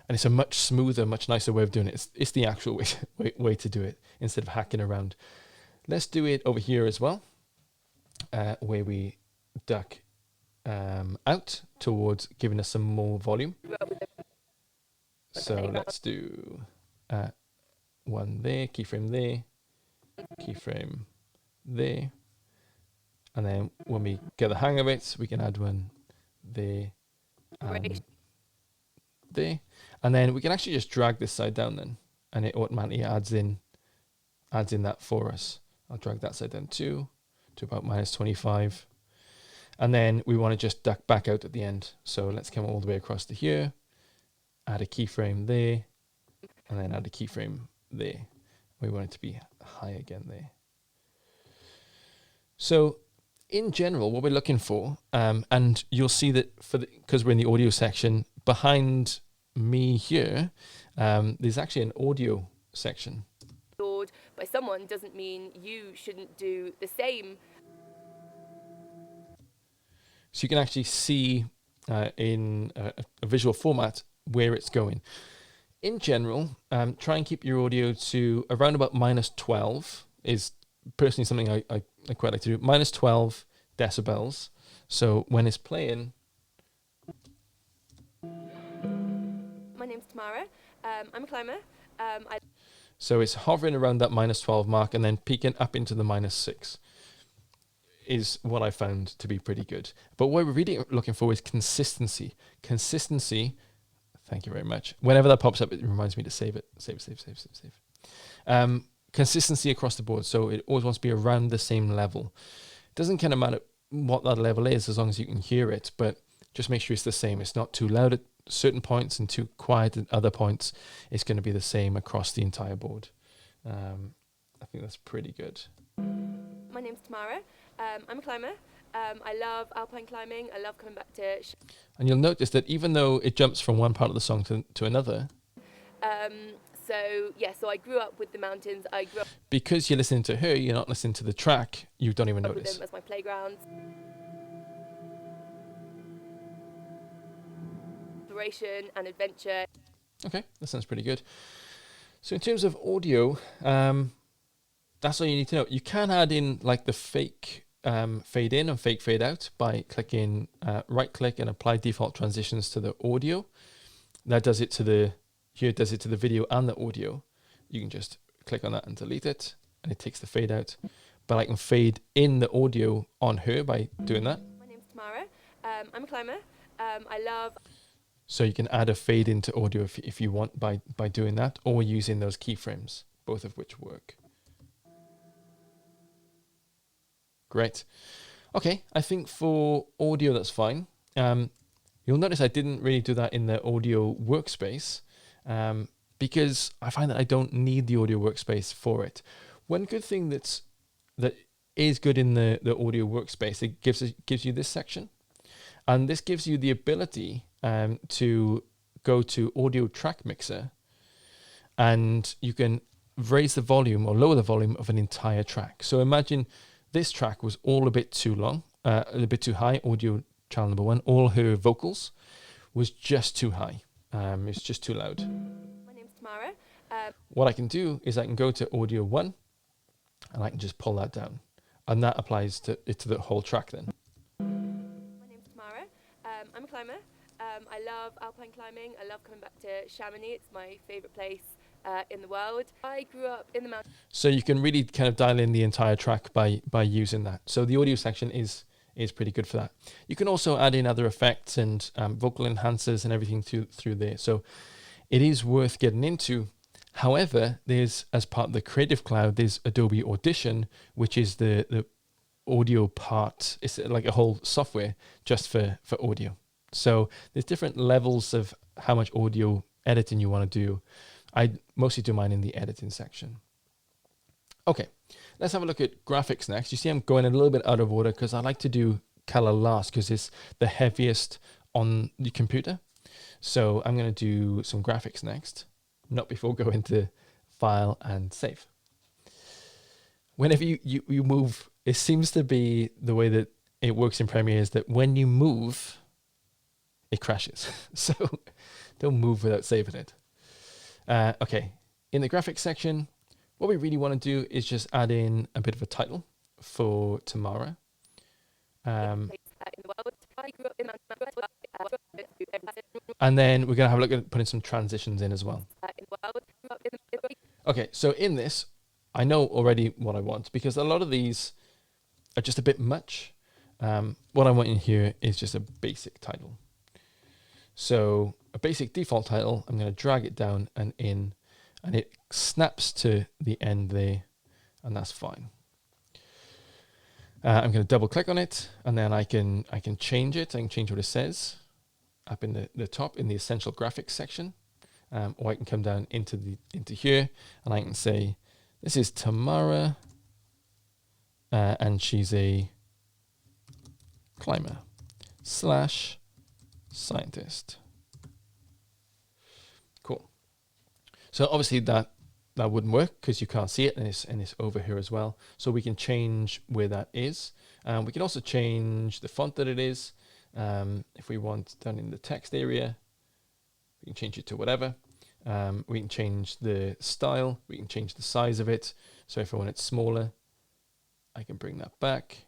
And it's a much smoother, much nicer way of doing it. It's the actual way to do it instead of hacking around. Let's do it over here as well, where we duck out towards giving us some more volume. So let's do one there, keyframe there, keyframe there. And then when we get the hang of it, we can add one there and there. And then we can actually just drag this side down then, and it automatically adds in that for us. I'll drag that side down too, to about -25. And then we want to just duck back out at the end. So let's come all the way across to here, add a keyframe there, and then add a keyframe there. We want it to be high again there. So in general, what we're looking for, and you'll see that because we're in the audio section, behind me here, there's actually an audio section. By someone doesn't mean you shouldn't do the same. So you can actually see in a visual format where it's going. In general, try and keep your audio to around about -12 is personally something I quite like to do. -12 decibels. So when it's playing. My name's Tamara. I'm a climber. So it's hovering around that -12 mark and then peaking up into the -6 is what I found to be pretty good. But what we're really looking for is consistency. Consistency, thank you very much. Whenever that pops up, it reminds me to save it. Save. Consistency across the board. So it always wants to be around the same level. It doesn't kind of matter what that level is as long as you can hear it, but just make sure it's the same. It's not too loud at certain points and too quiet at other points. It's going to be the same across the entire board. I think that's pretty good. My name's Tamara. I'm a climber. I love alpine climbing. I love coming back to... And you'll notice that even though it jumps from one part of the song to another... So I grew up with the mountains. I grew up... Because you're listening to her, you're not listening to the track, you don't even notice. With them as my playgrounds. Exploration and adventure. Okay, that sounds pretty good. So in terms of audio, that's all you need to know. You can add in like the fake fade in and fake fade out by clicking right click and apply default transitions to the audio. That does it to the video and the audio. You can just click on that and delete it, and it takes the fade out. But I can fade in the audio on her by doing that. My name's Tamara. I'm a climber. I love... So you can add a fade into audio if you want by doing that, or using those keyframes, both of which work. Great. Okay, I think for audio that's fine. You'll notice I didn't really do that in the audio workspace because I find that I don't need the audio workspace for it. One good thing that is good in the audio workspace, it gives you this section, and this gives you the ability to go to audio track mixer, and you can raise the volume or lower the volume of an entire track. So imagine this track was all a bit too long, a bit too high, audio channel number 1, all her vocals was just too high. It's just too loud. My name's Tamara. What I can do is I can go to audio 1 and I can just pull that down. And that applies to the whole track then. My name's Tamara. I'm a climber. I love alpine climbing. I love coming back to Chamonix. It's my favourite place in the world. I grew up in the mountains. So you can really kind of dial in the entire track by using that. So the audio section is pretty good for that. You can also add in other effects and vocal enhancers and everything through there. So it is worth getting into. However, there's, as part of the Creative Cloud, there's Adobe Audition, which is the audio part. It's like a whole software just for audio. So there's different levels of how much audio editing you want to do. I mostly do mine in the editing section. Okay, let's have a look at graphics next. You see I'm going a little bit out of order because I like to do color last because it's the heaviest on the computer. So I'm going to do some graphics next, not before going to File and Save. Whenever you move, it seems to be the way that it works in Premiere is that when you move, it crashes. So don't move without saving it. Okay, in the graphics section, what we really want to do is just add in a bit of a title for Tamara. And then we're going to have a look at putting some transitions in as well. Okay, so in this, I know already what I want because a lot of these are just a bit much. What I want in here is just a basic title. So a basic default title, I'm going to drag it down and in, and it snaps to the end there, and that's fine. I'm going to double click on it, and then I can change it. I can change what it says up in the top in the essential graphics section, or I can come down into here, and I can say this is Tamara, and she's a climber / scientist. Cool. So obviously that wouldn't work because you can't see it, and it's over here as well. So we can change where that is. We can also change the font that it is. If we want down in the text area, we can change it to whatever. We can change the style. We can change the size of it. So if I want it smaller, I can bring that back.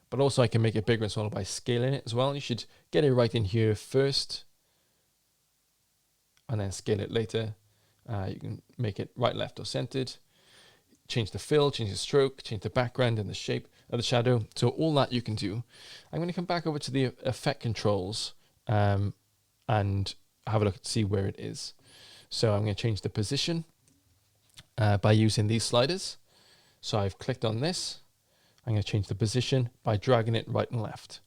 But also I can make it bigger and smaller by scaling it as well. You should get it right in here first and then scale it later. You can make it right, left, or centered. Change the fill, change the stroke, change the background and the shape of the shadow. So all that you can do. I'm going to come back over to the effect controls and have a look to see where it is. So I'm going to change the position by using these sliders. So I've clicked on this. I'm going to change the position by dragging it right and left.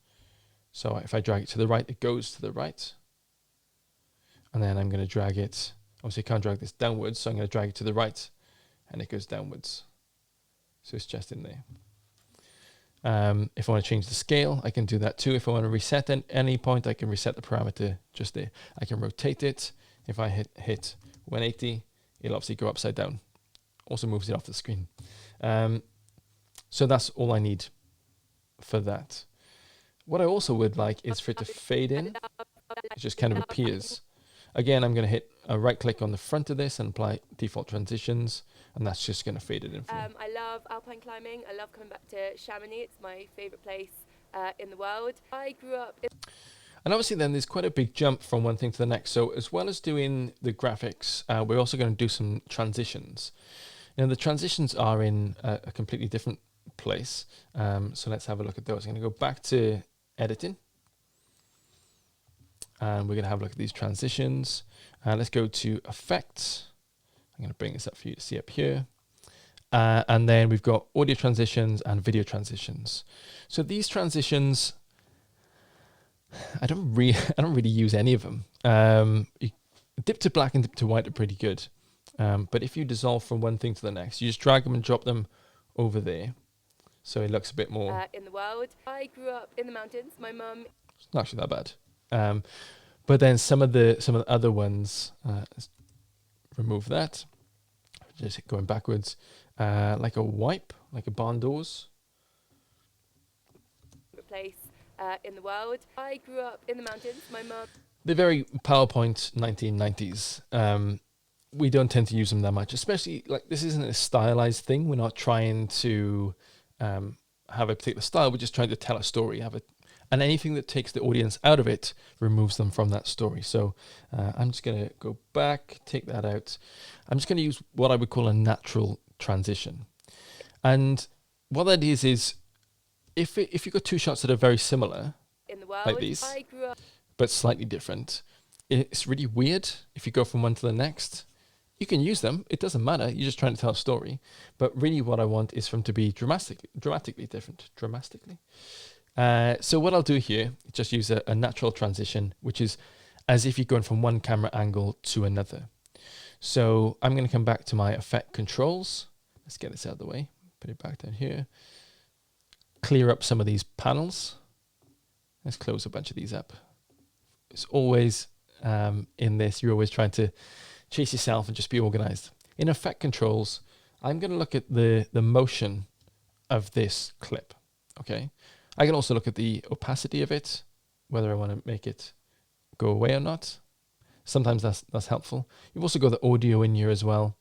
So if I drag it to the right, it goes to the right. And then I'm going to drag it. Obviously, I can't drag this downwards, so I'm going to drag it to the right, and it goes downwards. So it's just in there. If I want to change the scale, I can do that too. If I want to reset at any point, I can reset the parameter just there. I can rotate it. If I hit 180, it'll obviously go upside down. Also moves it off the screen. So that's all I need for that. What I also would like is for it to fade in. It just kind of appears. Again, I'm going to hit a right click on the front of this and apply default transitions, and that's just going to fade it in for me. I love alpine climbing. I love coming back to Chamonix. It's my favourite place in the world. I grew up in... And obviously then there's quite a big jump from one thing to the next. So as well as doing the graphics, we're also going to do some transitions. Now the transitions are in a completely different place. So let's have a look at those. I'm going to go back to editing. And we're going to have a look at these transitions. Let's go to effects. I'm going to bring this up for you to see up here. And then we've got audio transitions and video transitions. So these transitions, I don't really use any of them. Dip to black and dip to white are pretty good. But if you dissolve from one thing to the next, you just drag them and drop them over there. So it looks a bit more... in the world. I grew up in the mountains. My mum... It's not actually that bad. But then some of the other ones, let's remove that. Just going backwards. Like a wipe, like a barn doors. Place in the world. I grew up in the mountains. My mum... They're very PowerPoint 1990s. We don't tend to use them that much, especially like this isn't a stylized thing. We're not trying to have a particular style. We're just trying to tell a story, and anything that takes the audience out of it removes them from that story. So I'm just going to go back, take that out. I'm just going to use what I would call a natural transition. And what that is if you've got two shots that are very similar, in the world, like these, I grew up... but slightly different, it's really weird if you go from one to the next. You can use them. It doesn't matter. You're just trying to tell a story. But really what I want is for them to be dramatically different. So what I'll do here, just use a natural transition, which is as if you're going from one camera angle to another. So I'm going to come back to my effect controls. Let's get this out of the way. Put it back down here. Clear up some of these panels. Let's close a bunch of these up. It's always in this, you're always trying to chase yourself and just be organized. In effect controls, I'm going to look at the motion of this clip. Okay. I can also look at the opacity of it, whether I want to make it go away or not. Sometimes that's helpful. You've also got the audio in here as well,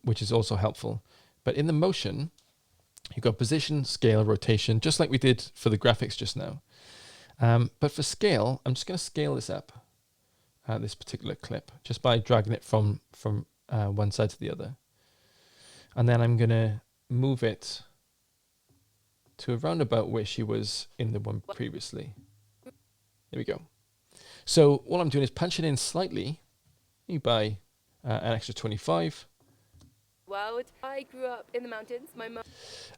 which is also helpful. But in the motion, you've got position, scale, rotation, just like we did for the graphics just now. But for scale, I'm just going to scale this up, this particular clip, just by dragging it from one side to the other. And then I'm going to move it to around about where she was in the one previously. There we go. So what I'm doing is punching in slightly by an extra 25. World. I grew up in the mountains. My mum...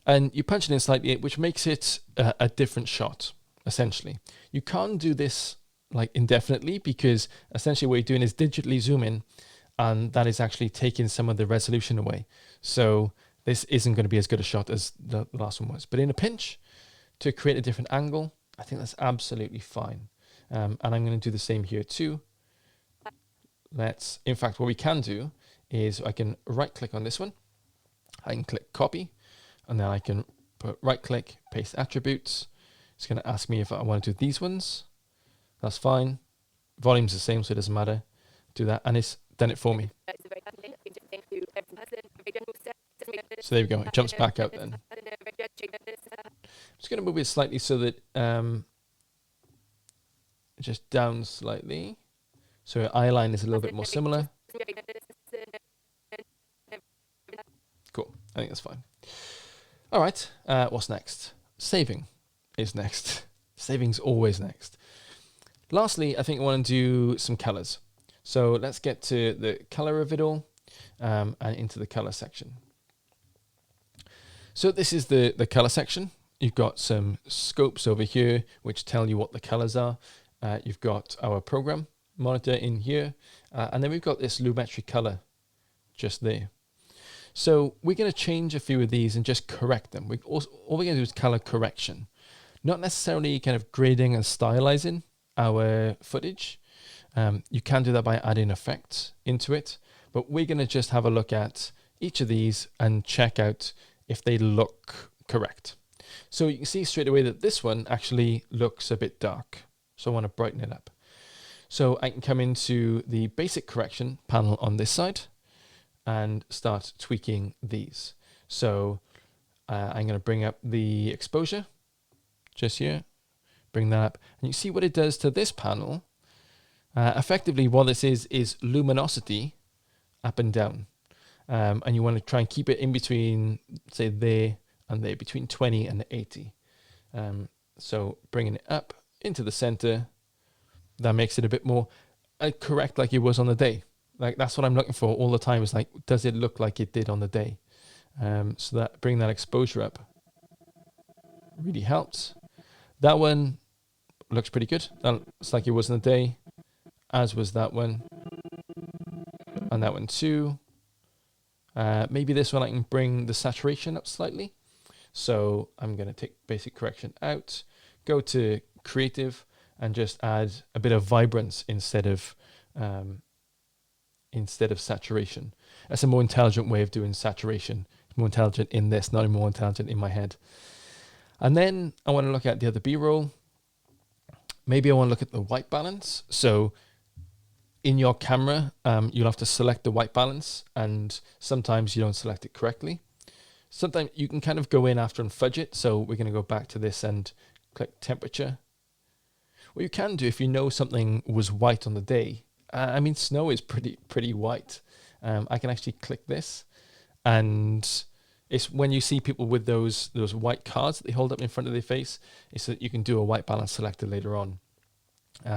And you punch it in slightly, which makes it a different shot, essentially. You can't do this like indefinitely because essentially what you're doing is digitally zoom in, and that is actually taking some of the resolution away. So this isn't going to be as good a shot as the last one was. But in a pinch, to create a different angle, I think that's absolutely fine. And I'm going to do the same here too. In fact, what we can do is I can right click on this one. I can click copy, and then I can put right click, paste attributes. It's going to ask me if I want to do these ones. That's fine. Volume's the same, so it doesn't matter. Do that, and it's done it for me. So there we go. It jumps back out then. I'm just going to move it slightly so that just down slightly. So your eye line is a little bit more similar. Cool. I think that's fine. All right. What's next? Saving is next. Saving's always next. Lastly, I think I want to do some colors. So let's get to the color of it all and into the color section. So this is the color section. You've got some scopes over here, which tell you what the colors are. You've got our program monitor in here. And then we've got this lumetri color just there. So we're going to change a few of these and just correct them. All we're going to do is color correction. Not necessarily kind of grading and stylizing our footage. You can do that by adding effects into it. But we're going to just have a look at each of these and check out if they look correct. So you can see straight away that this one actually looks a bit dark. So I want to brighten it up. So I can come into the basic correction panel on this side and start tweaking these. So I'm going to bring up the exposure just here, bring that up. And you see what it does to this panel. Effectively, what this is luminosity up and down. And you want to try and keep it in between, say, there and there, between 20 and 80. So bringing it up into the center, that makes it a bit more correct like it was on the day. Like that's what I'm looking for all the time, is like, does it look like it did on the day? So that bring that exposure up really helps. That one looks pretty good. That looks like it was in the day, as was that one. And that one too. Maybe this one I can bring the saturation up slightly. So I'm going to take basic correction out, go to creative, and just add a bit of vibrance instead of saturation. That's a more intelligent way of doing saturation. It's more intelligent in this, not more intelligent in my head. And then I want to look at the other B-roll. Maybe I want to look at the white balance. So in your camera, you'll have to select the white balance, and sometimes you don't select it correctly. Sometimes you can kind of go in after and fudge it. So we're going to go back to this and click temperature. What you can do if you know something was white on the day, I mean, snow is pretty white. I can actually click this, and it's when you see people with those white cards that they hold up in front of their face, it's that you can do a white balance selector later on.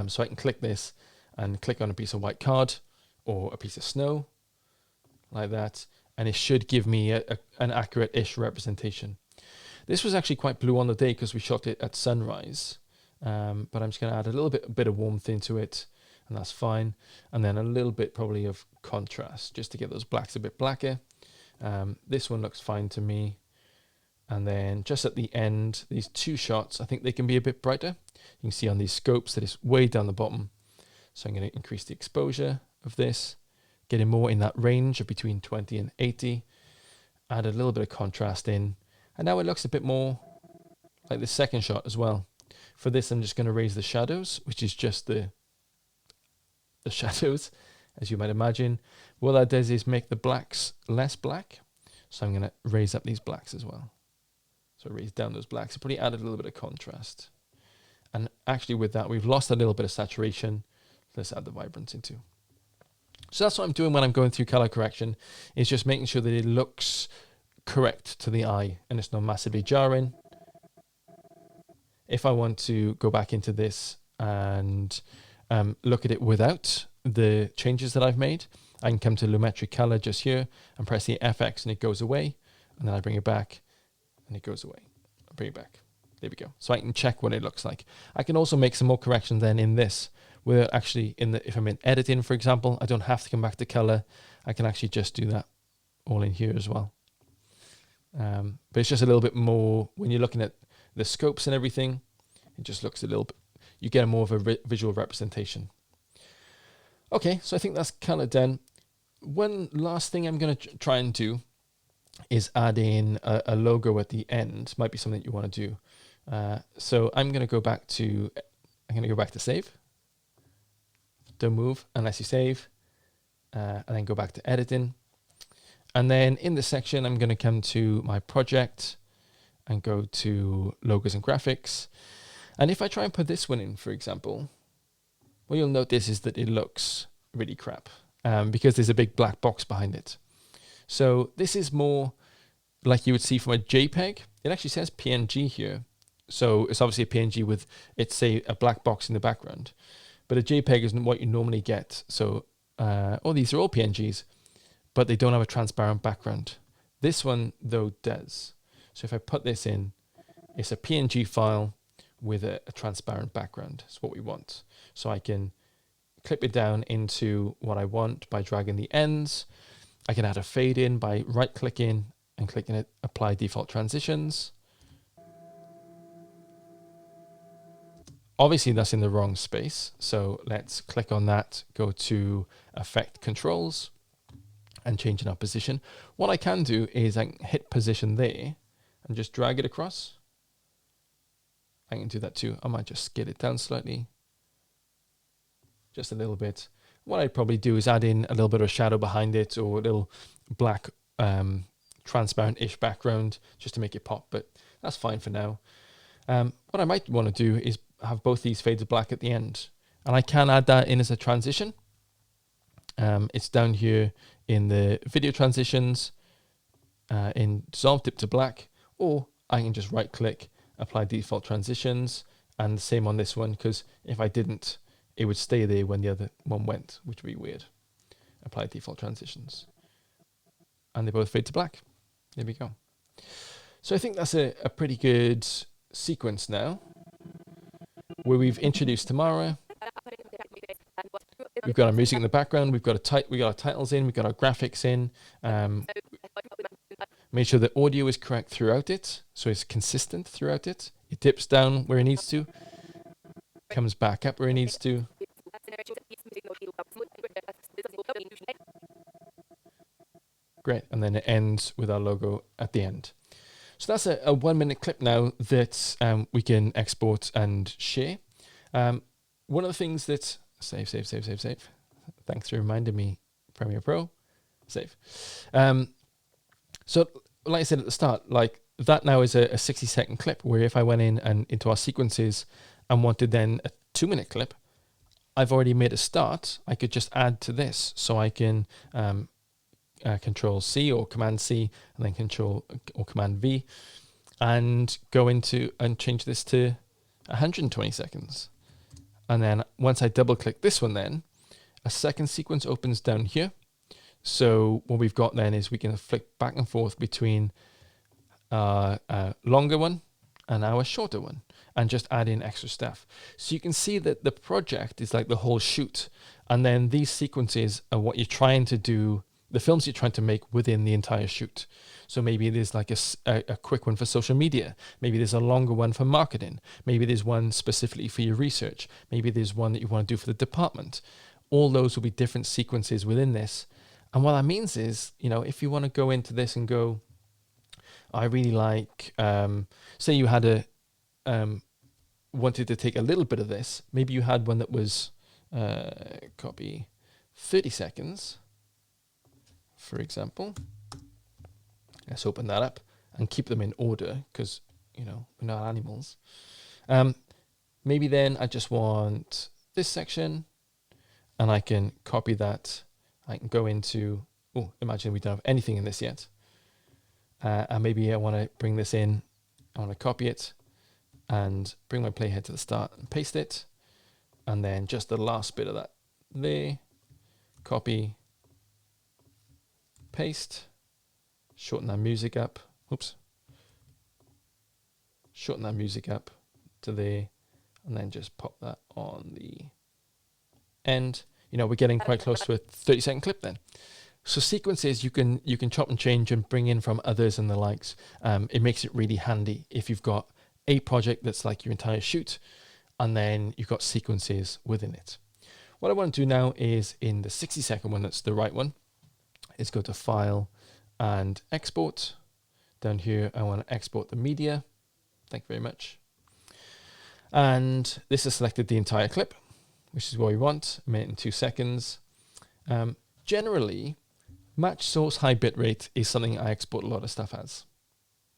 So I can click this and click on a piece of white card or a piece of snow like that, and it should give me an accurate-ish representation. This was actually quite blue on the day because we shot it at sunrise, but I'm just going to add a little bit of warmth into it, and that's fine. And then a little bit probably of contrast just to get those blacks a bit blacker. This one looks fine to me. And then just at the end, these two shots, I think they can be a bit brighter. You can see on these scopes that it's way down the bottom. So I'm going to increase the exposure of this, getting more in that range of between 20 and 80. Add a little bit of contrast in. And now it looks a bit more like the second shot as well. For this, I'm just going to raise the shadows, which is just the shadows, as you might imagine. What that does is make the blacks less black. So I'm going to raise up these blacks as well. So raise down those blacks. It probably added a little bit of contrast. And actually with that, we've lost a little bit of saturation. Let's add the vibrance into. So that's what I'm doing when I'm going through color correction, is just making sure that it looks correct to the eye and it's not massively jarring. If I want to go back into this and look at it without the changes that I've made, I can come to Lumetri Color just here and press the FX and it goes away. And then I bring it back and it goes away. I bring it back. There we go. So I can check what it looks like. I can also make some more corrections then in this, where actually if I'm in editing, for example, I don't have to come back to color. I can actually just do that all in here as well. But it's just a little bit more, when you're looking at the scopes and everything, it just looks a little bit, you get a more of a visual representation. Okay, so I think that's kind of done. One last thing I'm going to try and do is add in a logo at the end. Might be something you want to do. So I'm going to go back to save. Don't move unless you save. And then go back to editing. And then in this section, I'm going to come to my project and go to logos and graphics. And if I try and put this one in, for example, what you'll notice is that it looks really crap because there's a big black box behind it. So this is more like you would see from a JPEG. It actually says PNG here. So it's obviously a PNG with, it's say a black box in the background, but a JPEG isn't what you normally get. So, these are all PNGs, but they don't have a transparent background. This one though does. So if I put this in, it's a PNG file with a transparent background. That's what we want. So I can clip it down into what I want by dragging the ends. I can add a fade in by right clicking and clicking it, apply default transitions. Obviously that's in the wrong space. So let's click on that, go to effect controls and changing our position. What I can do is I can hit position there and just drag it across. I can do that too. I might just scale it down slightly. Just a little bit. What I'd probably do is add in a little bit of shadow behind it or a little black transparent-ish background just to make it pop, but that's fine for now. What I might want to do is have both these fades black at the end. And I can add that in as a transition. It's down here in the video transitions, in dissolve dip to black, or I can just right click, apply default transitions, and the same on this one, because if I didn't, it would stay there when the other one went, which would be weird. Apply default transitions. And they both fade to black. There we go. So I think that's a pretty good sequence now. where we've introduced Tamara. We've got our music in the background. We've got our titles in. We've got our graphics in. Make sure the audio is correct throughout it, so it's consistent throughout it. It dips down where it needs to, comes back up where it needs to. Great, and then it ends with our logo at the end. So that's a 1 minute clip now that we can export and share. One of the things that, save. Thanks for reminding me, Premiere Pro, save. So like I said at the start, like that now is a 60-second clip where if I went in and into our sequences and wanted then a 2-minute clip, I've already made a start. I could just add to this. So I can Control C or Command C and then Control or Command V and go into and change this to 120 seconds. And then once I double click this one, then a second sequence opens down here. So what we've got then is we can flick back and forth between our longer one and our shorter one and just add in extra stuff. So you can see that the project is like the whole shoot. And then these sequences are what you're trying to do, the films you're trying to make within the entire shoot. So maybe there's like a quick one for social media. Maybe there's a longer one for marketing. Maybe there's one specifically for your research. Maybe there's one that you want to do for the department. All those will be different sequences within this. And what that means is, you know, if you want to go into this and go, I really like, say you had wanted to take a little bit of this. Maybe you had one that was, copy 30 seconds. For example, let's open that up and keep them in order because, you know, we're not animals. Maybe then I just want this section and I can copy that. I can go into, imagine we don't have anything in this yet. And maybe I want to bring this in. I want to copy it and bring my playhead to the start and paste it. And then just the last bit of that there, copy, paste, shorten that music up. Shorten that music up to there, and then just pop that on the end. You know, we're getting quite close to a 30-second clip then. So sequences you can chop and change and bring in from others and the likes. It makes it really handy if you've got a project that's like your entire shoot, and then you've got sequences within it. What I want to do now is in the 60-second one, that's the right one, is go to File and Export. Down here, I want to export the media. Thank you very much. And this has selected the entire clip, which is what we want, 1 minute and 2 seconds. Generally, match source high bitrate is something I export a lot of stuff as.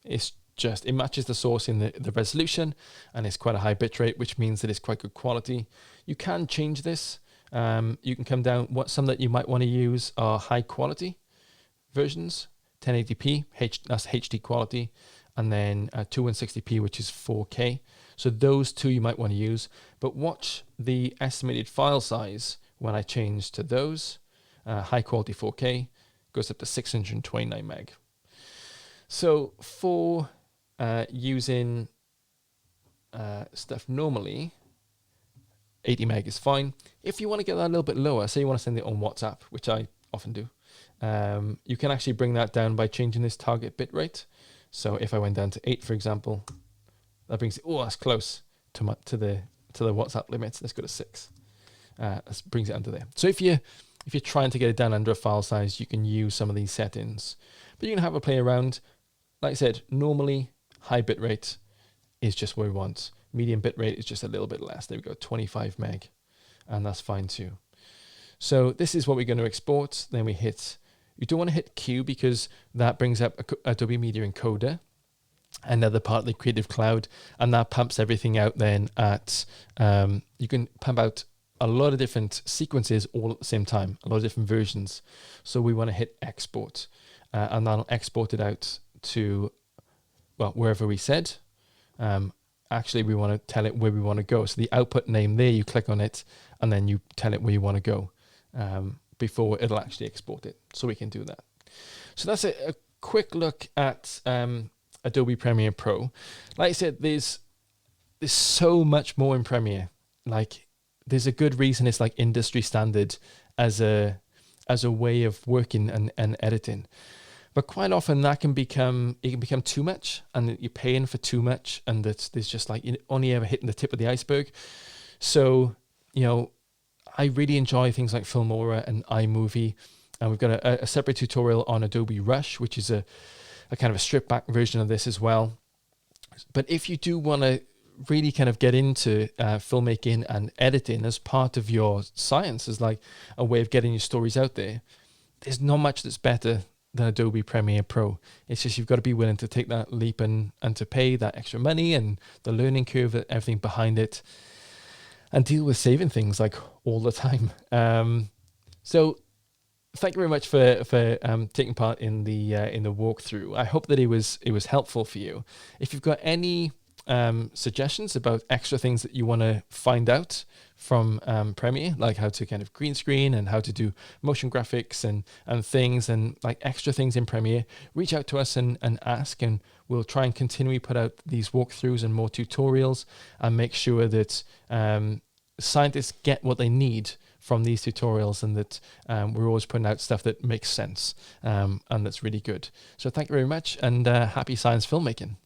It's just, it matches the source in the resolution, and it's quite a high bitrate, which means that it's quite good quality. You can change this. You can come down, some that you might want to use are high quality versions, 1080p, that's HD quality, and then 2160p, which is 4K. So those two you might want to use, but watch the estimated file size when I change to those. High quality 4K goes up to 629 meg. So for using stuff normally, 80 meg is fine. If you want to get that a little bit lower, say you want to send it on WhatsApp, which I often do, you can actually bring that down by changing this target bitrate. So if I went down to 8, for example, that brings it, that's close to the WhatsApp limits. Let's go to 6. That brings it under there. So if you're trying to get it down under a file size, you can use some of these settings. But you can have a play around. Like I said, normally high bitrate is just what we want. Medium bitrate is just a little bit less. There we go, 25 meg. And that's fine too. So this is what we're going to export. Then we hit, you don't want to hit Q because that brings up Adobe Media Encoder, another part of the Creative Cloud, and that pumps everything out then at, you can pump out a lot of different sequences all at the same time, a lot of different versions. So we want to hit export, and that'll export it out to, well, wherever we said. Actually, we want to tell it where we want to go. So the output name there, you click on it, and then you tell it where you want to go before it'll actually export it. So we can do that. So that's a quick look at Adobe Premiere Pro. Like I said, there's there's so much more in Premiere. Like, there's a good reason it's like industry standard as a way of working and editing. But quite often it can become too much, and that you're paying for too much, and that there's just like, you're only ever hitting the tip of the iceberg. So, I really enjoy things like Filmora and iMovie, and we've got a separate tutorial on Adobe Rush, which is a kind of a stripped back version of this as well. But if you do want to really kind of get into filmmaking and editing as part of your science, as like a way of getting your stories out there, there's not much that's better than Adobe Premiere Pro. It's just, you've got to be willing to take that leap and to pay that extra money and the learning curve, everything behind it, and deal with saving things like all the time. So thank you very much for taking part in the walkthrough. I hope that it was helpful for you. If you've got any suggestions about extra things that you want to find out from Premiere, like how to kind of green screen and how to do motion graphics and things, and like extra things in Premiere, reach out to us and ask, and we'll try and continually put out these walkthroughs and more tutorials, and make sure that scientists get what they need from these tutorials, and that we're always putting out stuff that makes sense and that's really good. So thank you very much, and happy science filmmaking.